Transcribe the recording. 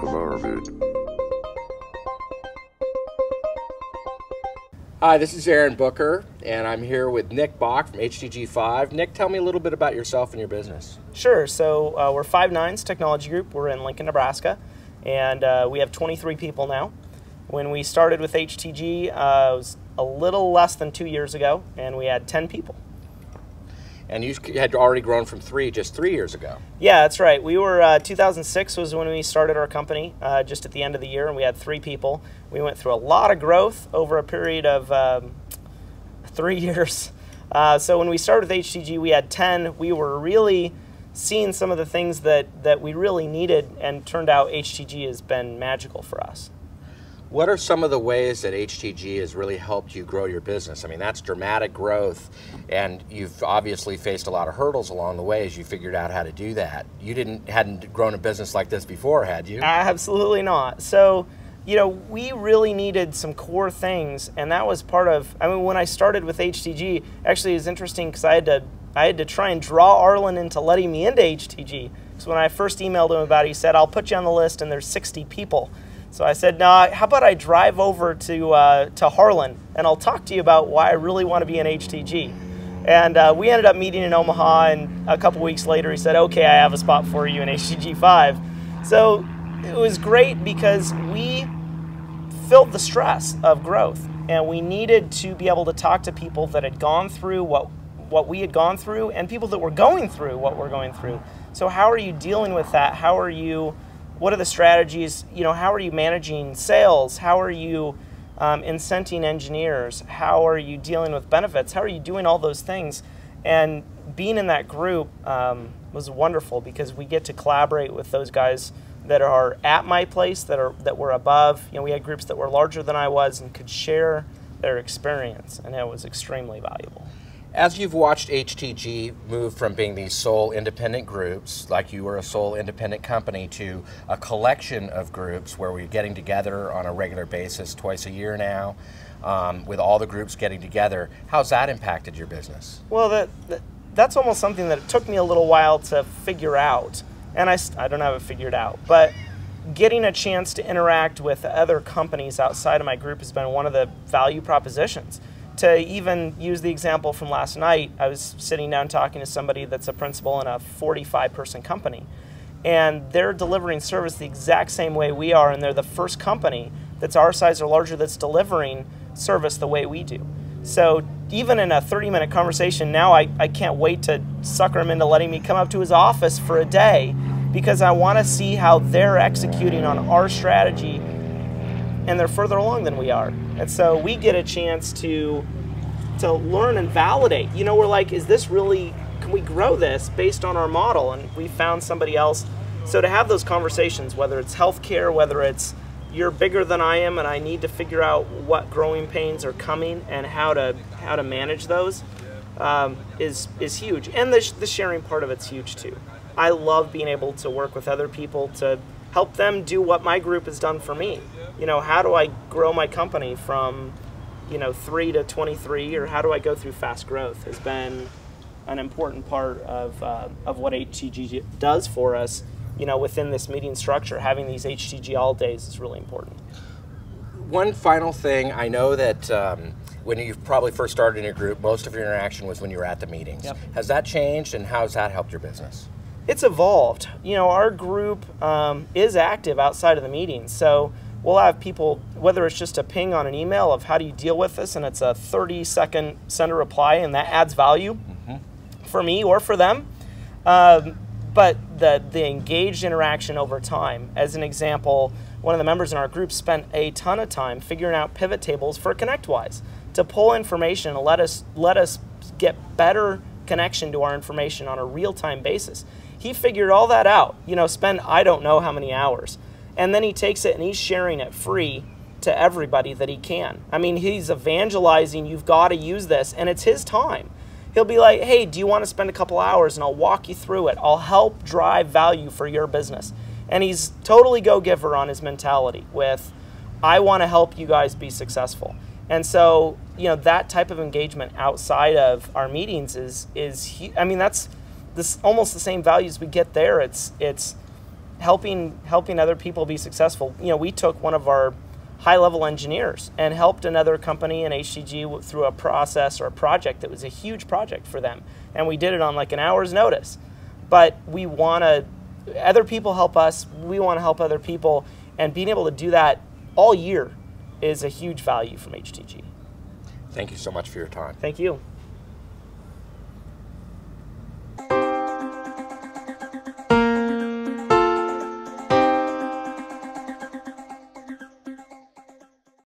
environment. Hi, this is Aaron Booker, and I'm here with Nick Bock from HTG5. Nick, tell me a little bit about yourself and your business. Sure. So we're 5'9" Technology Group. We're in Lincoln, Nebraska, and we have 23 people now. When we started with HTG, it was a little less than 2 years ago, and we had 10 people. And you had already grown from 3 just 3 years ago. Yeah, that's right. We were 2006 was when we started our company, just at the end of the year, and we had 3 people. We went through a lot of growth over a period of 3 years. So when we started with HTG, we had 10. We were really seeing some of the things that we really needed, and turned out HTG has been magical for us. What are some of the ways that HTG has really helped you grow your business? I mean, that's dramatic growth, and you've obviously faced a lot of hurdles along the way as you figured out how to do that. You hadn't grown a business like this before, had you? Absolutely not. So, you know, we really needed some core things, and that was part of, I mean, when I started with HTG, actually it was interesting because I had to try and draw Arlen into letting me into HTG. So when I first emailed him about it, he said, "I'll put you on the list," and there's 60 people. So I said, "No, how about I drive over to Harlan, and I'll talk to you about why I really want to be in HTG." And we ended up meeting in Omaha, and a couple weeks later he said, "Okay, I have a spot for you in HTG5." So it was great because we felt the stress of growth, and we needed to be able to talk to people that had gone through what we had gone through, and people that were going through what we're going through. So how are you dealing with that? What are the strategies? You know, how are you managing sales? How are you incenting engineers? How are you dealing with benefits? How are you doing all those things? And being in that group was wonderful because we get to collaborate with those guys that are at my place, that were above. You know, we had groups that were larger than I was and could share their experience, and it was extremely valuable. As you've watched HTG move from being these sole independent groups, like you were a sole independent company, to a collection of groups where we're getting together on a regular basis twice a year now, with all the groups getting together, how's that impacted your business? Well, that's almost something that it took me a little while to figure out, and I don't have it figured out, but getting a chance to interact with other companies outside of my group has been one of the value propositions. To even use the example from last night, I was sitting down talking to somebody that's a principal in a 45-person company, and they're delivering service the exact same way we are, and they're the first company that's our size or larger that's delivering service the way we do. So even in a 30-minute conversation now, I can't wait to sucker him into letting me come up to his office for a day, because I want to see how they're executing on our strategy, and they're further along than we are. And so we get a chance to learn and validate. You know, we're like, is this really, can we grow this based on our model? And we found somebody else. So to have those conversations, whether it's healthcare, whether it's you're bigger than I am and I need to figure out what growing pains are coming and how to manage those, is huge. And the sharing part of it's huge too. I love being able to work with other people to help them do what my group has done for me. You know, how do I grow my company from, 3 to 23, or how do I go through fast growth has been an important part of what HTG does for us. You know, within this meeting structure, having these HTG all days is really important. One final thing, I know that when you probably first started in your group, most of your interaction was when you were at the meetings. Yep. Has that changed, and how has that helped your business? It's evolved. You know, our group is active outside of the meetings. So we'll have people, whether it's just a ping on an email of how do you deal with this, and it's a 30-second send a reply, and that adds value for me or for them. But the engaged interaction over time, as an example, one of the members in our group spent a ton of time figuring out pivot tables for ConnectWise to pull information and let us get better connection to our information on a real-time basis. He figured all that out, spent I don't know how many hours. And then he takes it and he's sharing it free to everybody that he can. I mean, he's evangelizing, you've got to use this, and it's his time. He'll be like, hey, do you want to spend a couple hours and I'll walk you through it. I'll help drive value for your business. And he's totally go-giver on his mentality with, I want to help you guys be successful. And so, that type of engagement outside of our meetings is I mean, that's almost the same values we get there. It's helping other people be successful. You know, we took one of our high-level engineers and helped another company in HTG through a process or a project that was a huge project for them. And we did it on like an hour's notice. But we want to, other people help us, we want to help other people, and being able to do that all year is a huge value from HTG. Thank you so much for your time. Thank you.